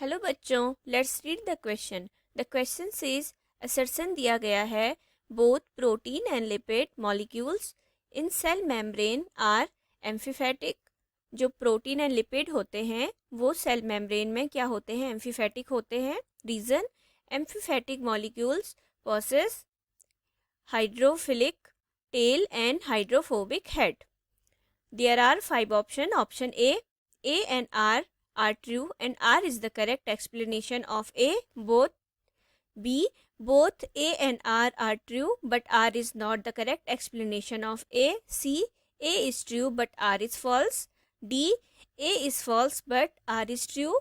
Hello बच्चों, let's read the question. The question says assertion दिया गया है both protein and lipid molecules in cell membrane are amphipathic. जो protein and lipid होते हैं वो सेल मेम्ब्रेन में क्या होते हैं? एम्फीफैटिक होते हैं। Reason, amphipathic molecules possess hydrophilic tail and hydrophobic head. There are five options. Option A and R are true and R is the correct explanation of A. Both B, both A and R are true but R is not the correct explanation of A. C, A is true but R is false. D, A is false but R is true.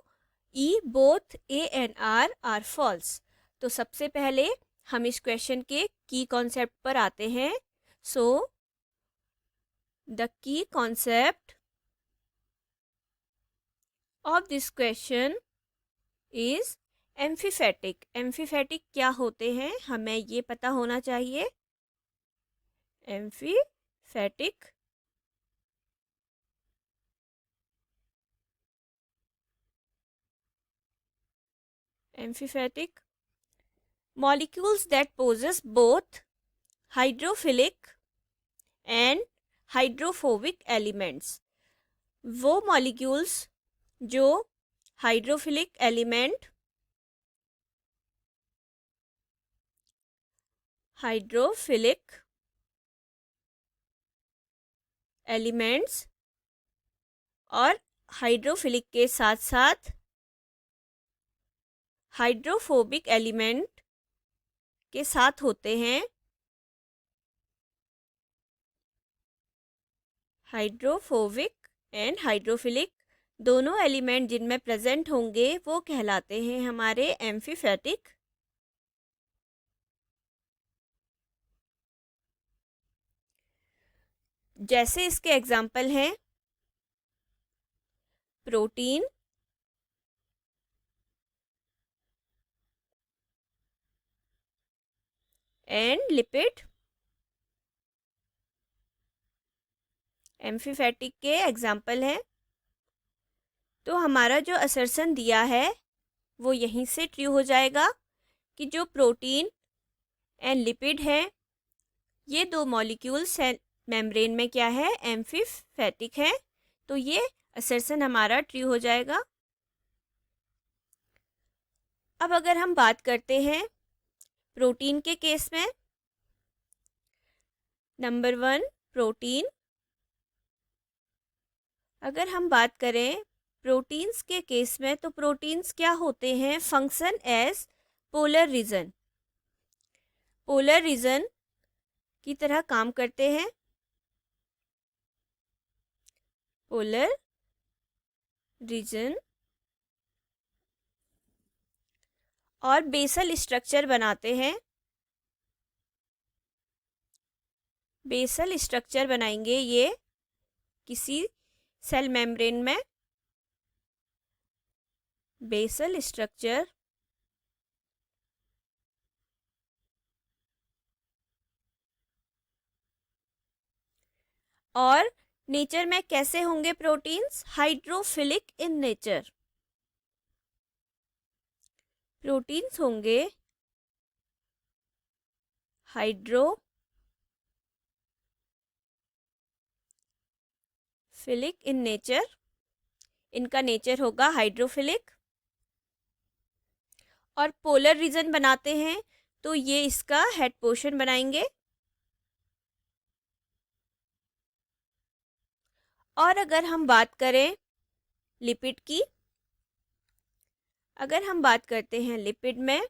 E, both A and R are false. तो सबसे पहले हम इस question के की concept पर आते हैं. So the key concept of this question is एम्फीफैटिक. एम्फीफैटिक क्या होते हैं हमें ये पता होना चाहिए. एम्फीफैटिक एम्फीफैटिक molecules that possess both hydrophilic and hydrophobic elements. वो molecules जो हाइड्रोफिलिक एलिमेंट हाइड्रोफिलिक एलिमेंट्स और हाइड्रोफिलिक के साथ साथ हाइड्रोफोबिक एलिमेंट के साथ होते हैं. हाइड्रोफोबिक एंड हाइड्रोफिलिक दोनों एलिमेंट जिनमें प्रेजेंट होंगे वो कहलाते हैं हमारे एम्फीफैटिक. जैसे इसके एग्जाम्पल हैं प्रोटीन, एंड लिपिड. एम्फीफैटिक के एग्जाम्पल हैं. तो हमारा जो असर्शन दिया है वो यहीं से ट्रू हो जाएगा कि जो प्रोटीन एंड लिपिड है ये दो मॉलिक्यूल सेल मेम्ब्रेन में क्या है? एम्फीफैटिक है. तो ये असर्शन हमारा ट्रू हो जाएगा. अब अगर हम बात करते हैं प्रोटीन के केस में, नंबर 1 प्रोटीन. अगर हम बात करें प्रोटीन्स के केस में तो प्रोटीन्स क्या होते हैं? Function as polar region. Polar region की तरह काम करते हैं. पोलर रीजन और बेसल स्ट्रक्चर बनाते हैं. बेसल स्ट्रक्चर बनाएंगे ये किसी सेल मेम्ब्रेन में. बेसल स्ट्रक्चर और नेचर में कैसे होंगे proteins? Hydrophilic in nature. Proteins होंगे हाइड्रोफिलिक इन नेचर. इनका नेचर होगा हाइड्रोफिलिक. और पोलर रीजन बनाते हैं तो ये इसका हेड पोर्शन बनाएंगे. और अगर हम बात करें लिपिड की, अगर हम बात करते हैं लिपिड में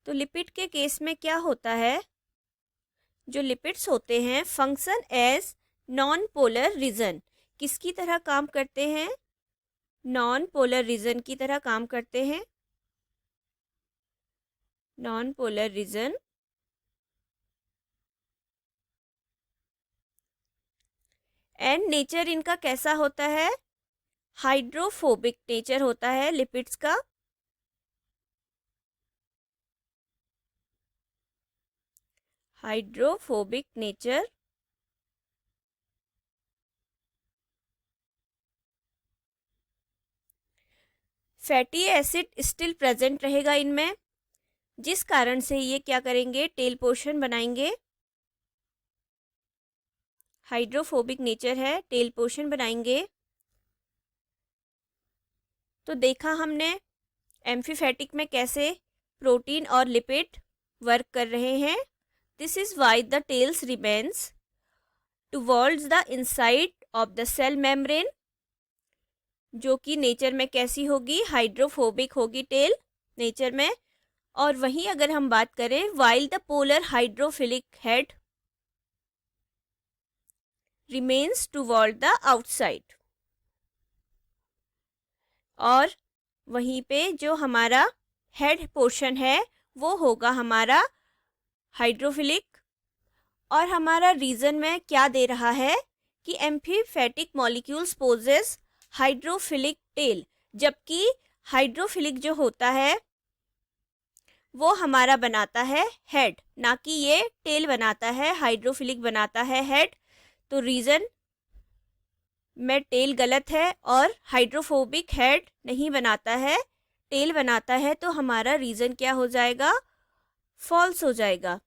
तो लिपिड के केस में क्या होता है? जो लिपिड्स होते हैं function as non polar region. किसकी तरह काम करते हैं? नॉन पोलर रीजन की तरह काम करते हैं. Non polar reason and nature इनका कैसा होता है? हाइड्रोफोबिक नेचर होता है लिपिड्स का. Hydrophobic nature. Fatty acid still present रहेगा इनमें, जिस कारण से ये क्या करेंगे, टेल पोर्शन बनाएंगे। हाइड्रोफोबिक नेचर है, टेल पोर्शन बनाएंगे। तो देखा हमने एम्फीफैटिक में कैसे प्रोटीन और लिपिड वर्क कर रहे हैं। This is why the tails remains towards the inside of the cell membrane, जो कि नेचर में कैसी होगी, हाइड्रोफोबिक होगी टेल नेचर में। और वहीं अगर हम बात करें, while the polar hydrophilic head remains toward the outside, और वहीं पे जो हमारा हेड पोर्शन है वो होगा हमारा हाइड्रोफिलिक। और हमारा रीजन में क्या दे रहा है कि एम्फीफैटिक मॉलिक्यूल्स पोजेस हाइड्रोफिलिक टेल, जबकि हाइड्रोफिलिक जो होता है वो हमारा बनाता है हेड, ना कि ये टेल बनाता है, हाइड्रोफिलिक बनाता है हेड। तो रीजन में टेल गलत है और हाइड्रोफोबिक हेड नहीं बनाता है, टेल बनाता है, तो हमारा रीजन क्या हो जाएगा, फॉल्स हो जाएगा।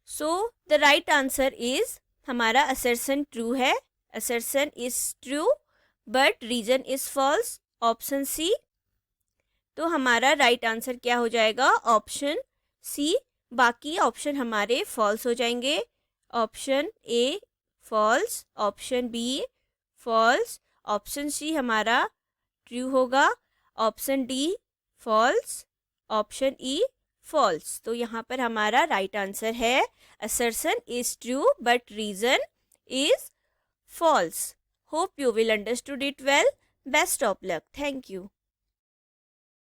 So the right answer is, हमारा असर्शन ट्रू है, assertion is true but reason is false, option C. तो हमारा राइट आंसर क्या हो जाएगा, ऑप्शन सी। बाकी ऑप्शन हमारे फॉल्स हो जाएंगे। Option A false, option B false, option C हमारा ट्रू होगा, option D false, option E false. तो यहाँ पर हमारा राइट आंसर है assertion is true but reason is false. Hope you will understood it well. Best of luck. Thank you.